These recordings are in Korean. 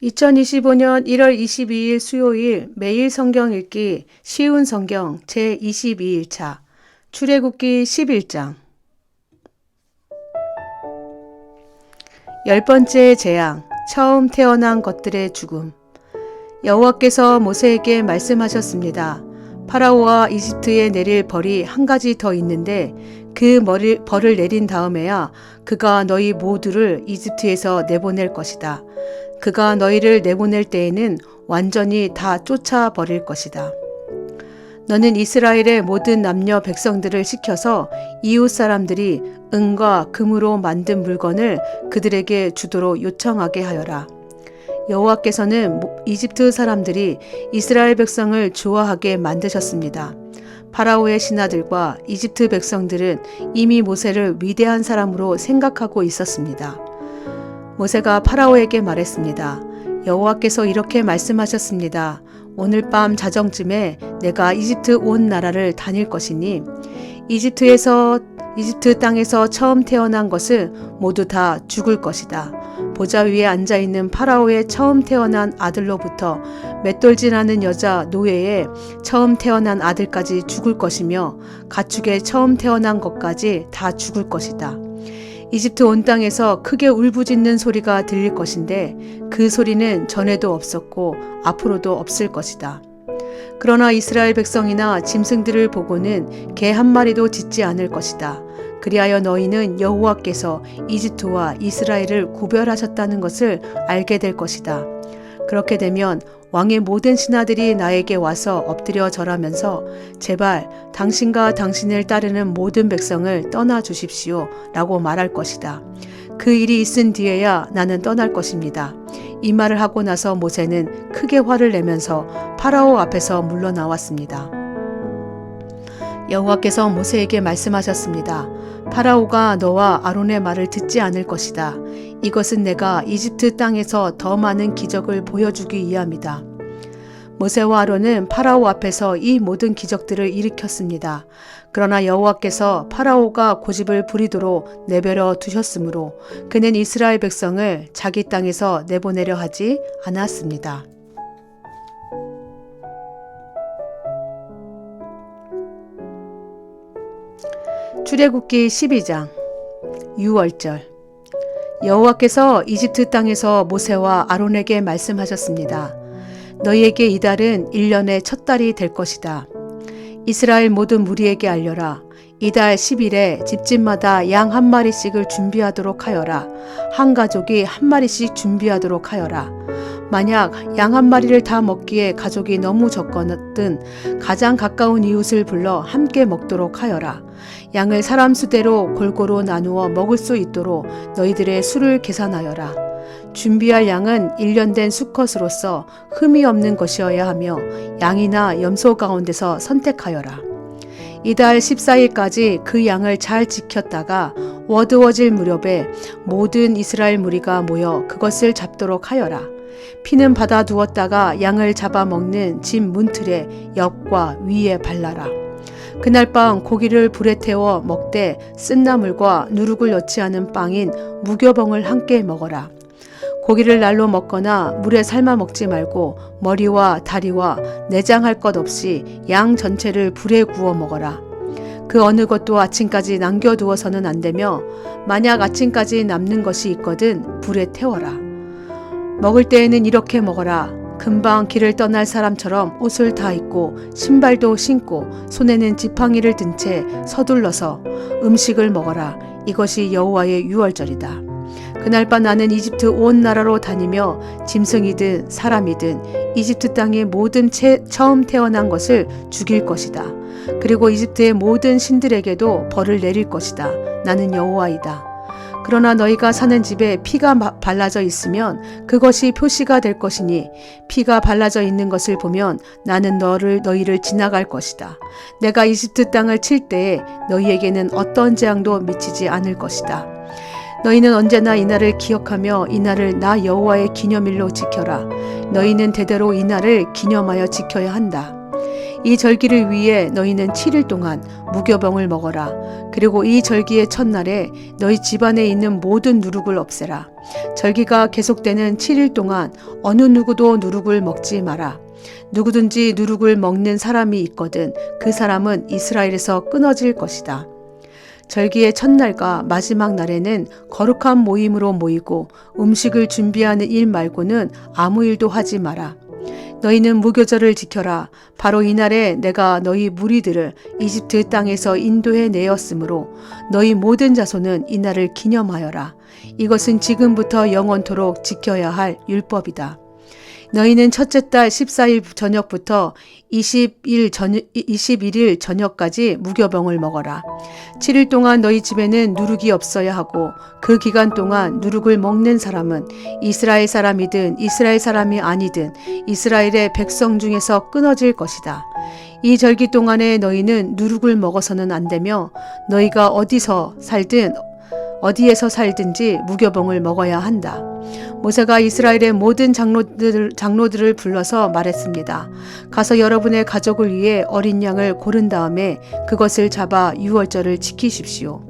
2025년 1월 22일 수요일 매일 성경 읽기 쉬운 성경 제22일차 출애굽기 11장 열 번째 재앙 처음 태어난 것들의 죽음. 여호와께서 모세에게 말씀하셨습니다. 파라오와 이집트에 내릴 벌이 한 가지 더 있는데 그 벌을 내린 다음에야 그가 너희 모두를 이집트에서 내보낼 것이다. 그가 너희를 내보낼 때에는 완전히 다 쫓아버릴 것이다. 너는 이스라엘의 모든 남녀 백성들을 시켜서 이웃 사람들이 은과 금으로 만든 물건을 그들에게 주도록 요청하게 하여라. 여호와께서는 이집트 사람들이 이스라엘 백성을 좋아하게 만드셨습니다. 파라오의 신하들과 이집트 백성들은 이미 모세를 위대한 사람으로 생각하고 있었습니다. 모세가 파라오에게 말했습니다. 여호와께서 이렇게 말씀하셨습니다. 오늘 밤 자정쯤에 내가 이집트 온 나라를 다닐 것이니 이집트 땅에서 처음 태어난 것은 모두 다 죽을 것이다. 보좌 위에 앉아있는 파라오의 처음 태어난 아들로부터 맷돌질하는 여자 노예의 처음 태어난 아들까지 죽을 것이며 가축의 처음 태어난 것까지 다 죽을 것이다. 이집트 온 땅에서 크게 울부짖는 소리가 들릴 것인데 그 소리는 전에도 없었고 앞으로도 없을 것이다. 그러나 이스라엘 백성이나 짐승들을 보고는 개 한 마리도 짖지 않을 것이다. 그리하여 너희는 여호와께서 이집트와 이스라엘을 구별하셨다는 것을 알게 될 것이다. 그렇게 되면 왕의 모든 신하들이 나에게 와서 엎드려 절하면서 제발 당신과 당신을 따르는 모든 백성을 떠나 주십시오 라고 말할 것이다. 그 일이 있은 뒤에야 나는 떠날 것입니다. 이 말을 하고 나서 모세는 크게 화를 내면서 파라오 앞에서 물러나왔습니다. 여호와께서 모세에게 말씀하셨습니다. 파라오가 너와 아론의 말을 듣지 않을 것이다. 이것은 내가 이집트 땅에서 더 많은 기적을 보여주기 위함이다. 모세와 아론은 파라오 앞에서 이 모든 기적들을 일으켰습니다. 그러나 여호와께서 파라오가 고집을 부리도록 내버려 두셨으므로 그는 이스라엘 백성을 자기 땅에서 내보내려 하지 않았습니다. 출애굽기 12장 6월절 여호와께서 이집트 땅에서 모세와 아론에게 말씀하셨습니다. 너희에게 이달은 1년의 첫 달이 될 것이다. 이스라엘 모든 무리에게 알려라. 이달 10일에 집집마다 양 한 마리씩을 준비하도록 하여라. 한 가족이 한 마리씩 준비하도록 하여라. 만약 양 한 마리를 다 먹기에 가족이 너무 적거든 가장 가까운 이웃을 불러 함께 먹도록 하여라. 양을 사람 수대로 골고루 나누어 먹을 수 있도록 너희들의 수를 계산하여라. 준비할 양은 1년 된 수컷으로서 흠이 없는 것이어야 하며 양이나 염소 가운데서 선택하여라. 이달 14일까지 그 양을 잘 지켰다가 어두워질 무렵에 모든 이스라엘 무리가 모여 그것을 잡도록 하여라. 피는 받아 두었다가 양을 잡아먹는 집 문틀의 옆과 위에 발라라. 그날 밤 고기를 불에 태워 먹되 쓴나물과 누룩을 넣지 않은 빵인 무교병을 함께 먹어라. 고기를 날로 먹거나 물에 삶아 먹지 말고 머리와 다리와 내장할 것 없이 양 전체를 불에 구워 먹어라. 그 어느 것도 아침까지 남겨두어서는 안 되며 만약 아침까지 남는 것이 있거든 불에 태워라. 먹을 때에는 이렇게 먹어라. 금방 길을 떠날 사람처럼 옷을 다 입고 신발도 신고 손에는 지팡이를 든 채 서둘러서 음식을 먹어라. 이것이 여호와의 유월절이다. 그날 밤 나는 이집트 온 나라로 다니며 짐승이든 사람이든 이집트 땅의 모든 처음 태어난 것을 죽일 것이다. 그리고 이집트의 모든 신들에게도 벌을 내릴 것이다. 나는 여호와이다. 그러나 너희가 사는 집에 피가 발라져 있으면 그것이 표시가 될 것이니 피가 발라져 있는 것을 보면 나는 너희를 지나갈 것이다. 내가 이집트 땅을 칠 때에 너희에게는 어떤 재앙도 미치지 않을 것이다. 너희는 언제나 이 날을 기억하며 이 날을 나 여호와의 기념일로 지켜라. 너희는 대대로 이 날을 기념하여 지켜야 한다. 이 절기를 위해 너희는 7일 동안 무교병을 먹어라. 그리고 이 절기의 첫날에 너희 집안에 있는 모든 누룩을 없애라. 절기가 계속되는 7일 동안 어느 누구도 누룩을 먹지 마라. 누구든지 누룩을 먹는 사람이 있거든 그 사람은 이스라엘에서 끊어질 것이다. 절기의 첫날과 마지막 날에는 거룩한 모임으로 모이고 음식을 준비하는 일 말고는 아무 일도 하지 마라. 너희는 무교절을 지켜라. 바로 이날에 내가 너희 무리들을 이집트 땅에서 인도해 내었으므로 너희 모든 자손은 이날을 기념하여라. 이것은 지금부터 영원토록 지켜야 할 율법이다. 너희는 첫째 달 14일 저녁부터 21일 저녁까지 무교병을 먹어라. 7일 동안 너희 집에는 누룩이 없어야 하고 그 기간 동안 누룩을 먹는 사람은 이스라엘 사람이든 이스라엘 사람이 아니든 이스라엘의 백성 중에서 끊어질 것이다. 이 절기 동안에 너희는 누룩을 먹어서는 안 되며 너희가 어디에서 살든지 무교병을 먹어야 한다. 모세가 이스라엘의 모든 장로들을 불러서 말했습니다. 가서 여러분의 가족을 위해 어린 양을 고른 다음에 그것을 잡아 유월절을 지키십시오.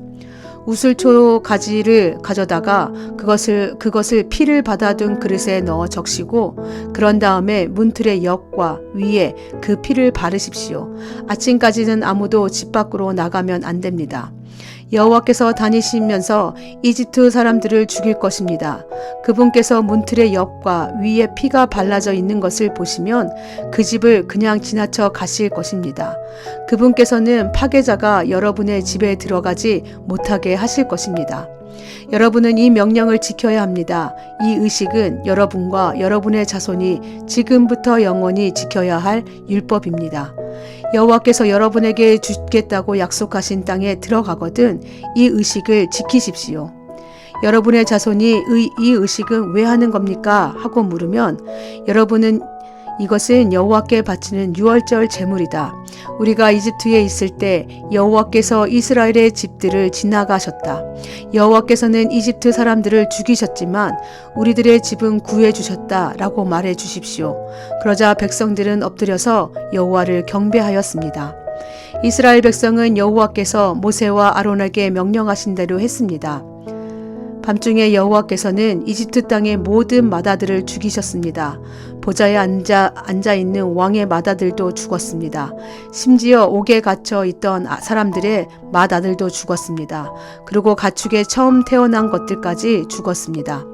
우슬초 가지를 가져다가 그것을 피를 받아둔 그릇에 넣어 적시고 그런 다음에 문틀의 옆과 위에 그 피를 바르십시오. 아침까지는 아무도 집 밖으로 나가면 안 됩니다. 여호와께서 다니시면서 이집트 사람들을 죽일 것입니다. 그분께서 문틀의 옆과 위에 피가 발라져 있는 것을 보시면 그 집을 그냥 지나쳐 가실 것입니다. 그분께서는 파괴자가 여러분의 집에 들어가지 못하게 하실 것입니다. 여러분은 이 명령을 지켜야 합니다. 이 의식은 여러분과 여러분의 자손이 지금부터 영원히 지켜야 할 율법입니다. 여호와께서 여러분에게 주겠다고 약속하신 땅에 들어가거든 이 의식을 지키십시오. 여러분의 자손이 이 의식은 왜 하는 겁니까? 하고 물으면 여러분은 이것은 여호와께 바치는 유월절 제물이다. 우리가 이집트에 있을 때 여호와께서 이스라엘의 집들을 지나가셨다. 여호와께서는 이집트 사람들을 죽이셨지만 우리들의 집은 구해 주셨다 라고 말해 주십시오. 그러자 백성들은 엎드려서 여호와를 경배하였습니다. 이스라엘 백성은 여호와께서 모세와 아론에게 명령하신 대로 했습니다. 밤중에 여호와께서는 이집트 땅의 모든 마다들을 죽이셨습니다. 보좌에 앉아 있는 왕의 마다들도 죽었습니다. 심지어 옥에 갇혀 있던 사람들의 맏아들도 죽었습니다. 그리고 가축에 처음 태어난 것들까지 죽었습니다.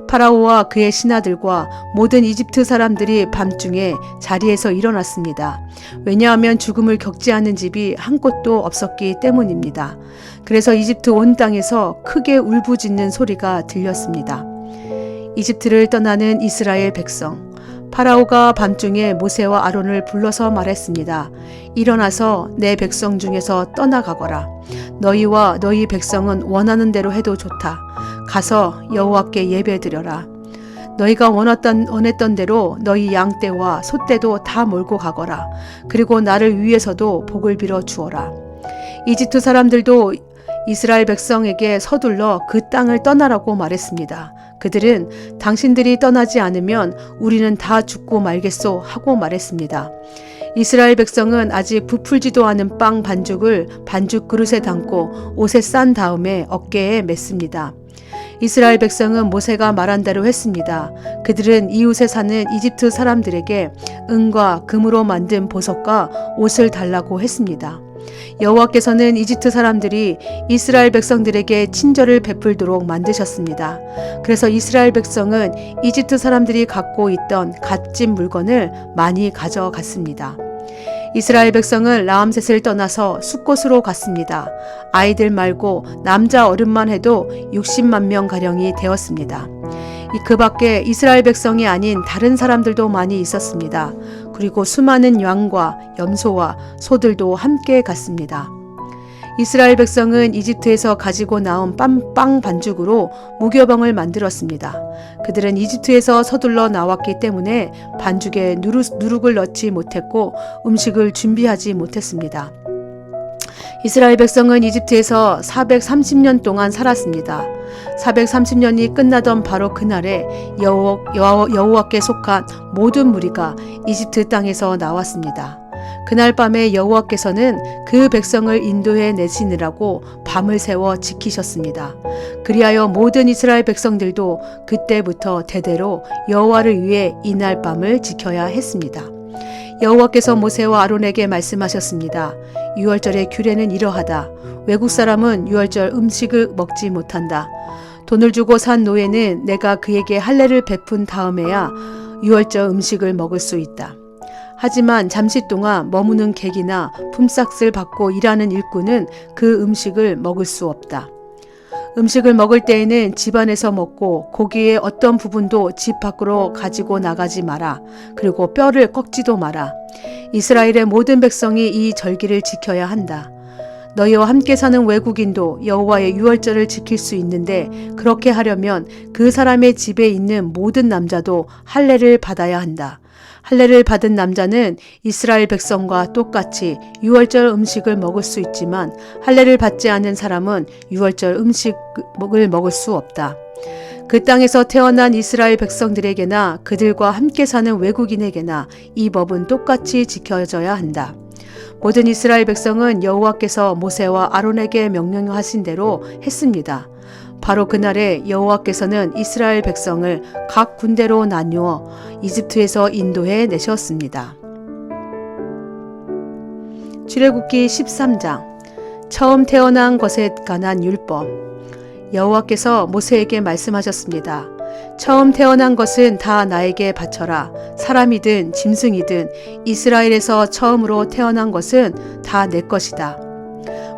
파라오와 그의 신하들과 모든 이집트 사람들이 밤중에 자리에서 일어났습니다. 왜냐하면 죽음을 겪지 않은 집이 한 곳도 없었기 때문입니다. 그래서 이집트 온 땅에서 크게 울부짖는 소리가 들렸습니다. 이집트를 떠나는 이스라엘 백성. 파라오가 밤중에 모세와 아론을 불러서 말했습니다. 일어나서 내 백성 중에서 떠나가거라. 너희와 너희 백성은 원하는 대로 해도 좋다. 가서 여호와께 예배드려라. 너희가 원했던 대로 너희 양떼와 소떼도 다 몰고 가거라. 그리고 나를 위해서도 복을 빌어 주어라. 이집트 사람들도 이스라엘 백성에게 서둘러 그 땅을 떠나라고 말했습니다. 그들은 당신들이 떠나지 않으면 우리는 다 죽고 말겠소 하고 말했습니다. 이스라엘 백성은 아직 부풀지도 않은 빵 반죽을 반죽 그릇에 담고 옷에 싼 다음에 어깨에 맸습니다. 이스라엘 백성은 모세가 말한 대로 했습니다. 그들은 이웃에 사는 이집트 사람들에게 은과 금으로 만든 보석과 옷을 달라고 했습니다. 여호와께서는 이집트 사람들이 이스라엘 백성들에게 친절을 베풀도록 만드셨습니다. 그래서 이스라엘 백성은 이집트 사람들이 갖고 있던 값진 물건을 많이 가져갔습니다. 이스라엘 백성은 라암셋을 떠나서 숫곳으로 갔습니다. 아이들 말고 남자 어른만 해도 60만 명 가량이 되었습니다. 그 밖에 이스라엘 백성이 아닌 다른 사람들도 많이 있었습니다. 그리고 수많은 양과 염소와 소들도 함께 갔습니다. 이스라엘 백성은 이집트에서 가지고 나온 빵 반죽으로 무교병을 만들었습니다. 그들은 이집트에서 서둘러 나왔기 때문에 반죽에 누룩을 넣지 못했고 음식을 준비하지 못했습니다. 이스라엘 백성은 이집트에서 430년 동안 살았습니다. 430년이 끝나던 바로 그날에 여호와께 속한 모든 무리가 이집트 땅에서 나왔습니다. 그날 밤에 여호와께서는 그 백성을 인도해 내시느라고 밤을 새워 지키셨습니다. 그리하여 모든 이스라엘 백성들도 그때부터 대대로 여호와를 위해 이날 밤을 지켜야 했습니다. 여호와께서 모세와 아론에게 말씀하셨습니다. 유월절의 규례는 이러하다. 외국 사람은 유월절 음식을 먹지 못한다. 돈을 주고 산 노예는 내가 그에게 할례를 베푼 다음에야 유월절 음식을 먹을 수 있다. 하지만 잠시 동안 머무는 객이나 품삯을 받고 일하는 일꾼은 그 음식을 먹을 수 없다. 음식을 먹을 때에는 집 안에서 먹고 고기의 어떤 부분도 집 밖으로 가지고 나가지 마라. 그리고 뼈를 꺾지도 마라. 이스라엘의 모든 백성이 이 절기를 지켜야 한다. 너희와 함께 사는 외국인도 여호와의 유월절을 지킬 수 있는데 그렇게 하려면 그 사람의 집에 있는 모든 남자도 할례를 받아야 한다. 할례를 받은 남자는 이스라엘 백성과 똑같이 유월절 음식을 먹을 수 있지만 할례를 받지 않은 사람은 유월절 음식을 먹을 수 없다. 그 땅에서 태어난 이스라엘 백성들에게나 그들과 함께 사는 외국인에게나 이 법은 똑같이 지켜져야 한다. 모든 이스라엘 백성은 여호와께서 모세와 아론에게 명령하신 대로 했습니다. 바로 그날에 여호와께서는 이스라엘 백성을 각 군대로 나누어 이집트에서 인도해 내셨습니다. 출애굽기 13장 처음 태어난 것에 관한 율법. 여호와께서 모세에게 말씀하셨습니다. 처음 태어난 것은 다 나에게 바쳐라. 사람이든 짐승이든 이스라엘에서 처음으로 태어난 것은 다 내 것이다.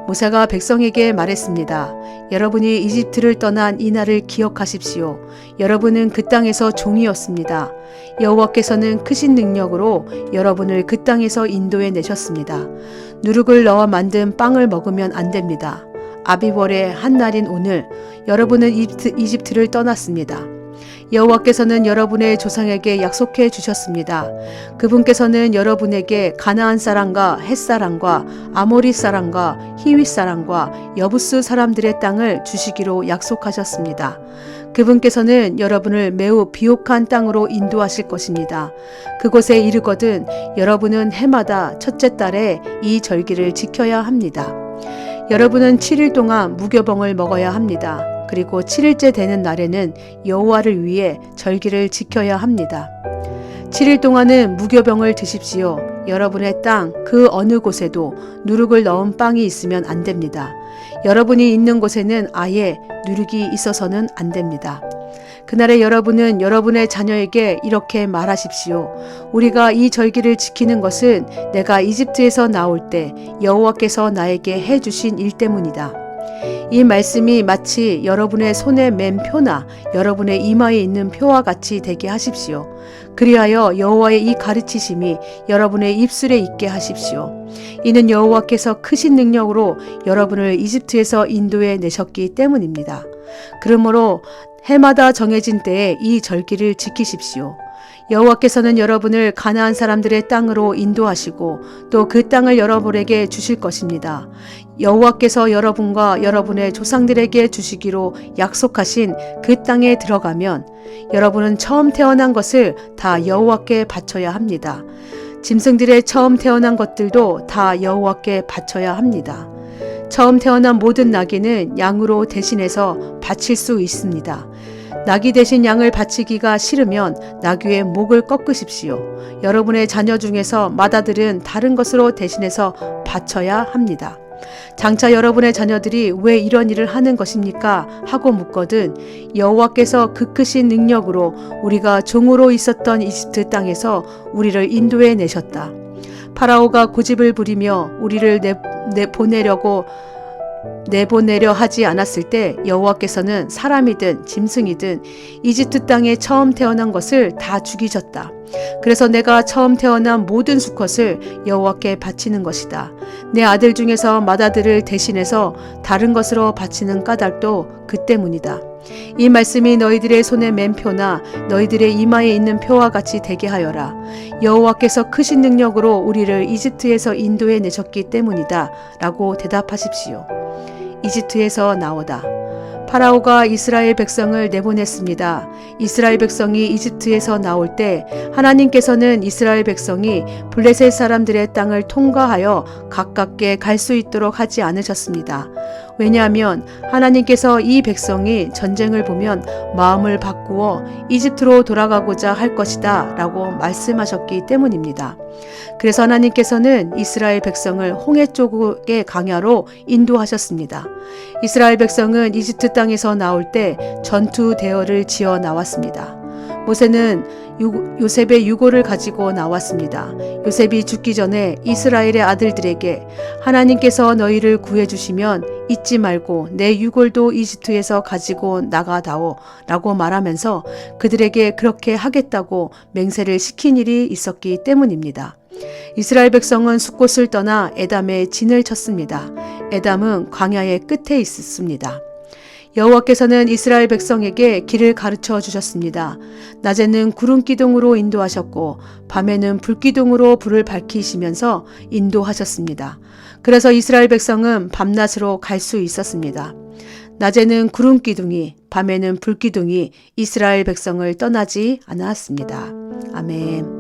모세가 백성에게 말했습니다. 여러분이 이집트를 떠난 이 날을 기억하십시오. 여러분은 그 땅에서 종이었습니다. 여호와께서는 크신 능력으로 여러분을 그 땅에서 인도해 내셨습니다. 누룩을 넣어 만든 빵을 먹으면 안 됩니다. 아비월의 한 날인 오늘 여러분은 이집트를 떠났습니다. 여호와께서는 여러분의 조상에게 약속해 주셨습니다. 그분께서는 여러분에게 가나안 사람과 헷 사람과 아모리 사람과 히윗 사람과 여부스 사람들의 땅을 주시기로 약속하셨습니다. 그분께서는 여러분을 매우 비옥한 땅으로 인도하실 것입니다. 그곳에 이르거든 여러분은 해마다 첫째 달에 이 절기를 지켜야 합니다. 여러분은 7일 동안 무교병을 먹어야 합니다. 그리고 7일째 되는 날에는 여호와를 위해 절기를 지켜야 합니다. 7일 동안은 무교병을 드십시오. 여러분의 땅 그 어느 곳에도 누룩을 넣은 빵이 있으면 안 됩니다. 여러분이 있는 곳에는 아예 누룩이 있어서는 안 됩니다. 그날에 여러분은 여러분의 자녀에게 이렇게 말하십시오. 우리가 이 절기를 지키는 것은 내가 이집트에서 나올 때 여호와께서 나에게 해주신 일 때문이다. 이 말씀이 마치 여러분의 손에 맨 표나 여러분의 이마에 있는 표와 같이 되게 하십시오. 그리하여 여호와의 이 가르치심이 여러분의 입술에 있게 하십시오. 이는 여호와께서 크신 능력으로 여러분을 이집트에서 인도해 내셨기 때문입니다. 그러므로 해마다 정해진 때에 이 절기를 지키십시오. 여호와께서는 여러분을 가나안 사람들의 땅으로 인도하시고 또 그 땅을 여러분에게 주실 것입니다. 여호와께서 여러분과 여러분의 조상들에게 주시기로 약속하신 그 땅에 들어가면 여러분은 처음 태어난 것을 다 여호와께 바쳐야 합니다. 짐승들의 처음 태어난 것들도 다 여호와께 바쳐야 합니다. 처음 태어난 모든 나귀는 양으로 대신해서 바칠 수 있습니다. 나귀 대신 양을 바치기가 싫으면 나귀의 목을 꺾으십시오. 여러분의 자녀 중에서 맏아들은 다른 것으로 대신해서 바쳐야 합니다. 장차 여러분의 자녀들이 왜 이런 일을 하는 것입니까? 하고 묻거든 여호와께서 그 크신 능력으로 우리가 종으로 있었던 이집트 땅에서 우리를 인도해 내셨다. 파라오가 고집을 부리며 우리를 내보내려 하지 않았을 때 여호와께서는 사람이든 짐승이든 이집트 땅에 처음 태어난 것을 다 죽이셨다. 그래서 내가 처음 태어난 모든 수컷을 여호와께 바치는 것이다. 내 아들 중에서 맏아들을 대신해서 다른 것으로 바치는 까닭도 그 때문이다. 이 말씀이 너희들의 손에 맨 표나 너희들의 이마에 있는 표와 같이 되게 하여라. 여호와께서 크신 능력으로 우리를 이집트에서 인도해 내셨기 때문이다. 라고 대답하십시오. 이집트에서 나오다. 파라오가 이스라엘 백성을 내보냈습니다. 이스라엘 백성이 이집트에서 나올 때 하나님께서는 이스라엘 백성이 블레셋 사람들의 땅을 통과하여 가깝게 갈 수 있도록 하지 않으셨습니다. 왜냐하면 하나님께서 이 백성이 전쟁을 보면 마음을 바꾸어 이집트로 돌아가고자 할 것이다 라고 말씀하셨기 때문입니다. 그래서 하나님께서는 이스라엘 백성을 홍해 쪽의 강야로 인도하셨습니다. 이스라엘 백성은 이집트 땅에서 나올 때 전투 대열을 지어 나왔습니다. 모세는 요셉의 유고를 가지고 나왔습니다. 요셉이 죽기 전에 이스라엘의 아들들에게 하나님께서 너희를 구해주시면 잊지 말고 내 유골도 이집트에서 가지고 나가다오 라고 말하면서 그들에게 그렇게 하겠다고 맹세를 시킨 일이 있었기 때문입니다. 이스라엘 백성은 숫곳을 떠나 에담에 진을 쳤습니다. 에담은 광야의 끝에 있었습니다. 여호와께서는 이스라엘 백성에게 길을 가르쳐 주셨습니다. 낮에는 구름 기둥으로 인도하셨고 밤에는 불 기둥으로 불을 밝히시면서 인도하셨습니다. 그래서 이스라엘 백성은 밤낮으로 갈 수 있었습니다. 낮에는 구름 기둥이, 밤에는 불 기둥이 이스라엘 백성을 떠나지 않았습니다. 아멘.